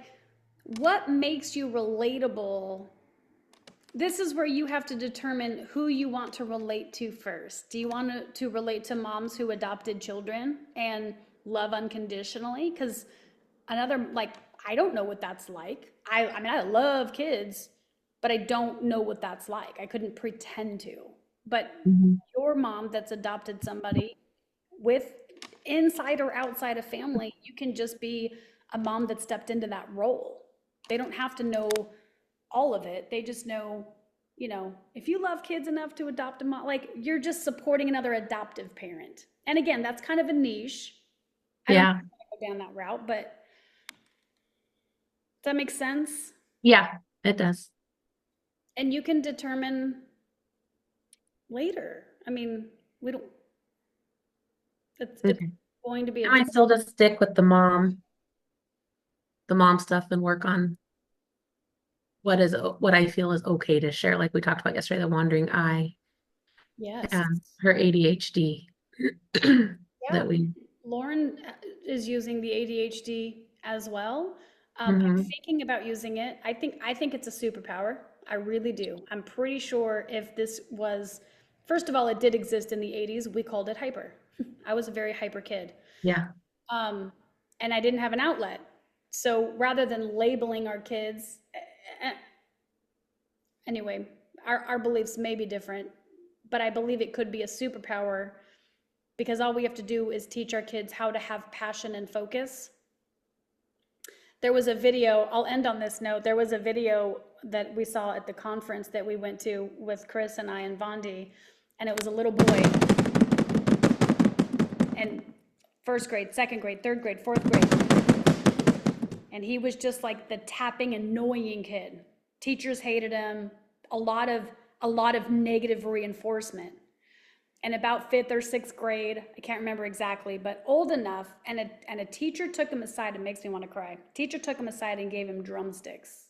what makes you relatable, this is where you have to determine who you want to relate to first. Do you want to relate to moms who adopted children and love unconditionally? Because another, like, I don't know what that's like. I mean, I love kids, but I don't know what that's like. I couldn't pretend to. But Mhm. your mom that's adopted somebody with inside or outside of family, you can just be a mom that stepped into that role. They don't have to know all of it. They just know, you know, if you love kids enough to adopt a mom, like you're just supporting another adoptive parent. And again, that's kind of a niche. I don't Yeah. think I'm gonna go down that route, but does that make sense? Yeah, it does. And you can determine later. I mean, we don't, it's Okay. going to be I a might still just stick with the mom stuff and work on what I feel is okay to share, like we talked about yesterday, the wandering eye yes. and her ADHD Yeah. that we Lauren is using the ADHD as well. I'm Mhm. thinking about using it. I think it's a superpower. I really do. I'm pretty sure if this was, first of all, it did exist in the 80s. We called it hyper. I was a very hyper kid. Yeah. Um, and I didn't have an outlet. So rather than labeling our kids, anyway, our beliefs may be different, but I believe it could be a superpower because all we have to do is teach our kids how to have passion and focus. There was a video, I'll end on this note. There was a video that we saw at the conference that we went to with Chris and I and Vondi, and it was a little boy in first grade, second grade, third grade, fourth grade. And he was just like the tapping, annoying kid. Teachers hated him, a lot of negative reinforcement. And about fifth or sixth grade, I can't remember exactly, but old enough, and a teacher took him aside. It makes me want to cry. Teacher took him aside and gave him drumsticks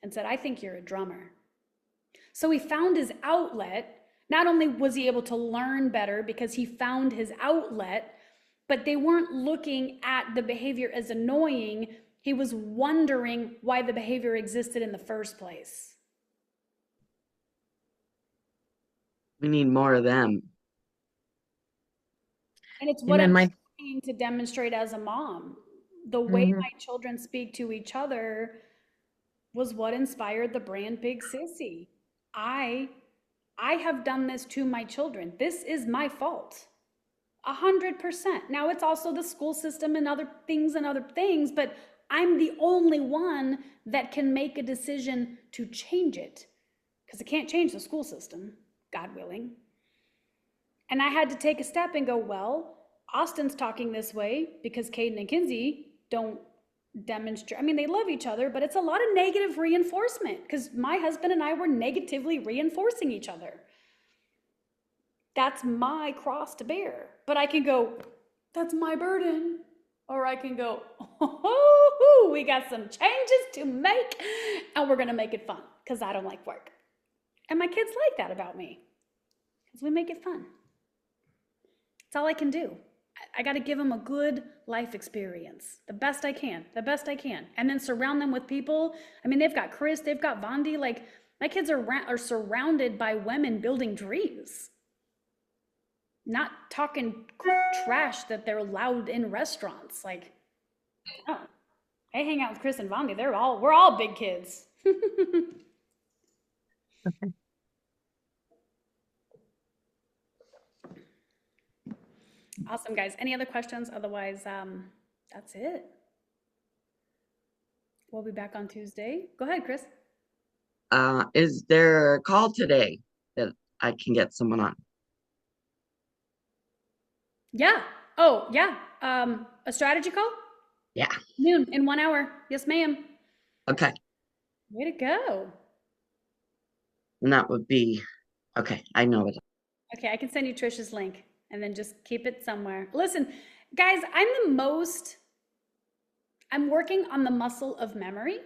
and said, I think you're a drummer. So he found his outlet. Not only was he able to learn better because he found his outlet, but they weren't looking at the behavior as annoying. He was wondering why the behavior existed in the first place. We need more of them. And it's what Amen. I'm trying to demonstrate as a mom. The way Mhm. my children speak to each other was what inspired the brand Big Sissy. I have done this to my children. This is my fault. 100%. Now it's also the school system and other things, but I'm the only one that can make a decision to change it because I can't change the school system, God willing. And I had to take a step and go, well, Austin's talking this way because Caden and Kinsey don't demonstrate. I mean, they love each other, but it's a lot of negative reinforcement because my husband and I were negatively reinforcing each other. That's my cross to bear. But I can go, that's my burden. Or I can go, oh, we got some changes to make and we're going to make it fun because I don't like work. And my kids like that about me because we make it fun. That's all I can do. I got to give them a good life experience, the best I can, and then surround them with people. I mean, they've got Chris, they've got Vondi. Like, my kids are surrounded by women building dreams, not talking trash that they're loud in restaurants. Like, no, I hang out with Chris and Vondi. We're all big kids. Okay. Awesome, guys. Any other questions? Otherwise, that's it. We'll be back on Tuesday. Go ahead, Chris. Is there a call today that I can get someone on? Yeah. Oh, yeah. A strategy call? Yeah. Noon in 1 hour. Yes, ma'am. Okay. Way to go. And that would be, okay, I know it. Okay, I can send you Trisha's link and then just keep it somewhere. Listen, guys, I'm working on the muscle of memory.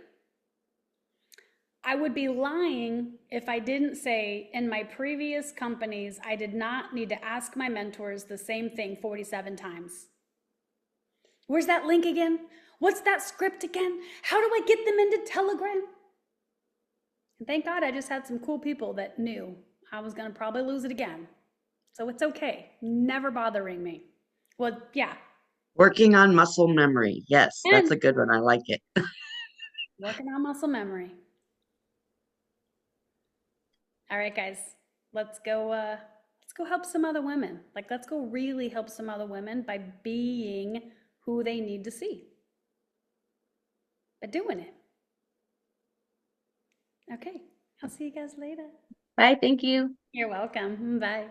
I would be lying if I didn't say in my previous companies, I did not need to ask my mentors the same thing 47 times. Where's that link again? What's that script again? How do I get them into Telegram? And thank God I just had some cool people that knew I was going to probably lose it again. So it's okay. Never bothering me. Well, yeah. Working on muscle memory. Yes, that's a And good one. I like it. working on muscle memory. All right, guys, let's go help some other women. Like, let's go really help some other women by being who they need to see. By doing it. Okay, I'll see you guys later. Bye. Thank you. You're welcome. Bye.